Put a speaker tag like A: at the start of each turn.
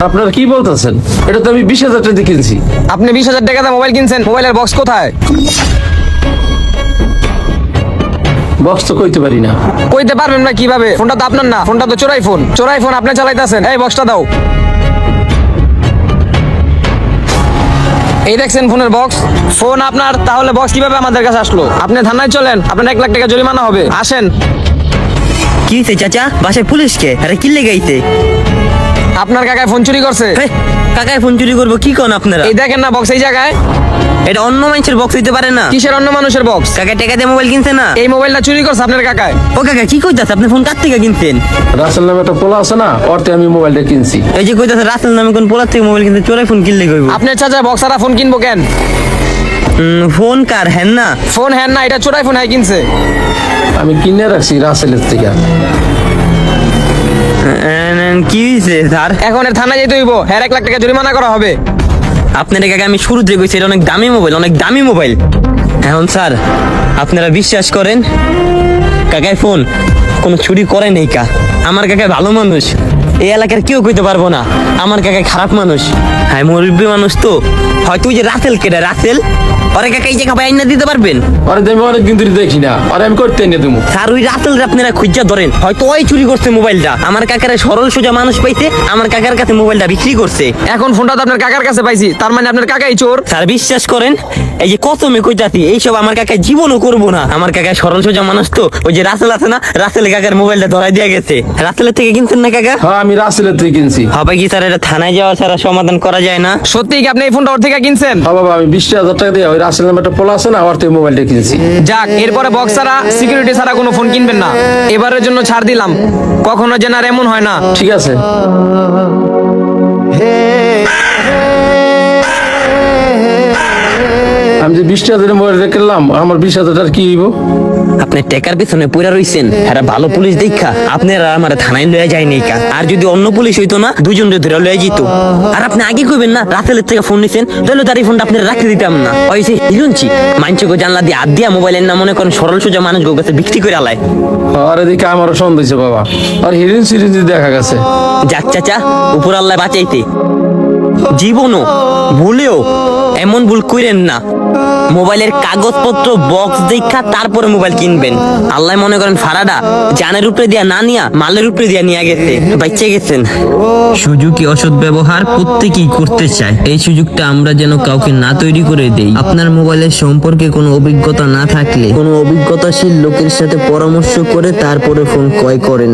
A: আপনারা কি বলতেছেন? এটা তো আমি 20,000 টাকা দিয়ে কিনছি।
B: আপনি 20,000 টাকাতে মোবাইল কিনছেন, মোবাইলের বক্স কোথায়?
A: বক্স তো কইতে পারি না।
B: কইতে পারবেন না কিভাবে? ফোনটা তো আপনার না, ফোনটা তো চোরাই ফোন। চোরাই ফোন আপনি চালাইতেছেন। এই বক্সটা দাও। এই দেখছেন ফোনের বক্স। ফোন আপনার, তাহলে বক্স কিভাবে আমাদের কাছে আসলো? আপনি থানায় চলেন, আপনার 1 লাখ টাকা জরিমানা হবে। আসেন।
C: কি হইছে চাচা? বাসায় পুলিশকে? আরে কি লেগাইতে?
B: আপনার কাকায় ফোন চুরি করছে।
C: কাকায় ফোন চুরি করবো? কি কোন আপনারা?
B: এই দেখেন না বক্স এই জায়গায়।
C: এটা অন্য মানুষের বক্স হইতে পারে না।
B: কিসের অন্য মানুষের বক্স?
C: কাকা টাকা দিয়ে মোবাইল কিনছে না?
B: এই মোবাইলটা চুরি করছে আপনার কাকায়।
C: ও কাকা কি কইতাছে? আপনি ফোন কার থেকে কিনছেন?
A: রাসেল নামে একটা পোলা আছে না, ওরতে আমি মোবাইলটা কিনছি।
C: এই যে কইতাছে রাসেল নামে কোন পোলার থেকে মোবাইল কিনতে, চোরাই ফোন কিনলে কইব?
B: আপনার চাচা বক্সারা ফোন কিনবো কেন?
C: ফোন কার? হ্যাঁ না
B: ফোন হ্যাঁ না, এটা চোরাই ফোন হ্যাঁ কিনছে।
A: আমি কিনে রাখছি রাসেলের থেকে।
C: কি হইছে স্যার?
B: এখন এর থানায় যেতে হইব, হ্যাঁ 1 লাখ টাকা জরিমানা করা হবে।
C: আপনার কাকা আমি শুরুতে কইছি এটা অনেক দামি মোবাইল, অনেক দামি মোবাইল। এখন স্যার আপনারা বিশ্বাস করেন কাকায় ফোন কোনো চুরি করে নেই কা। আমার কাকায় ভালো মানুষ, এই এলাকার কেউ কইতে পারবো না আমার কাকায় খারাপ মানুষ। হ্যাঁ মুরব্বী মানুষ তো, হয়তো ওই যে রাসেল কেটে রাসেল ওরে কাকা এই যে খাবার আইনা দিতে পারবেন?
A: আরে আমি অনেকদিন ধরে দেখি না, আরে আমি করতে এনে দেবো।
C: স্যার ওই রাসেল আপনারা খুঁজা ধরেন, হয়তো ওই চুরি করছে মোবাইলটা। আমার কাকারে সরল সোজা মানুষ পাইতে আমার কাকার কাছে মোবাইলটা বিক্রি করছে।
B: এখন ফোনটা তো আপনার কাকার কাছে পাইছি, তার মানে আপনার কাকাই চোর।
C: স্যার বিশ্বাস করেন এই যে কসমে কইতাছি এইসব আমার কাকায় জীবনও করবো না। আমার কাকায় সরল সোজা মানুষ তো, ওই যে রাসেল আছে না, রাসেল কাকার মোবাইলটা ধরাই দিয়ে গেছে। রাসেলের থেকে কিনছেন না কাকা?
A: হ্যাঁ আমি রাসেলের থেকে কিনছি।
C: হবে কি স্যার এটা থানায় যাওয়া ছাড়া সমাধান করা যায় না?
B: সত্যি কি আপনি এই ফোনটা ওর থেকে কিনছেন?
A: হ্যাঁ বাবা, আমি 20,000 টাকা দিয়ে ওই রাসেল নামে একটা পোলা আছে না, ওর থেকে মোবাইলটা কিনছি।
B: যাক, এরপরে বক্স ছাড়া সিকিউরিটি ছাড়া কোনো ফোন কিনবেন না। এবারের জন্য ছাড় দিলাম, কখনো যেন আর এমন হয় না।
A: ঠিক আছে। আমি যে 20,000 মোবাইল কিনলাম, আমার 20,000 টাকা কি হইব?
C: আপনি টেকার পিছনে পড়ে রইছেন, এরা ভালো পুলিশ দেখা আপনারা আমার থানায় লয়ে যায়নি কা। আর যদি অন্য পুলিশ হইতো না, দুজনরে ধরে লয়ে যেত। আর আপনি আগে কইবেন না রাসেলের থেকে ফোন নিছেন, তাহলে তার এই ফোনটা আপনি রাখতে দিতাম না। ওই যে হিরুনছি মানচকে জানলা দিয়ে হাত দিয়া মোবাইলের নাম মনে করেন সরল সোজা মানুষ গো কাছে বিক্রি করে আলায়।
A: আর এদিকে আমারও সন্দেহ হয়েছে বাবা, আর হিরিন সিরিন দেখা গেছে।
C: যাক চাচা, উপর আল্লাহ বাঁচাইতে। জীবনও ভুলেও এমন ভুল কইরেন না। মোবাইলের কাগজপত্র বক্স দেখা তারপরে মোবাইল কিনবেন। আল্লাহ মনে করেন ফারাডা জানের উপরে দিয়া না নিয়া মালের উপরে দিয়া নিয়ে গেছে, বাচ্চা গেছেন। সুযোগই অসৎ ব্যবহার প্রত্যেকেই করতে চায়, এই সুযোগটা আমরা যেন কাউকে না তৈরি করে দেই। আপনার মোবাইলের সম্পর্কে কোনো অভিজ্ঞতা না থাকলে কোনো অভিজ্ঞতাশীল লোকের সাথে পরামর্শ করে তারপরে ফোন ক্রয় করেন।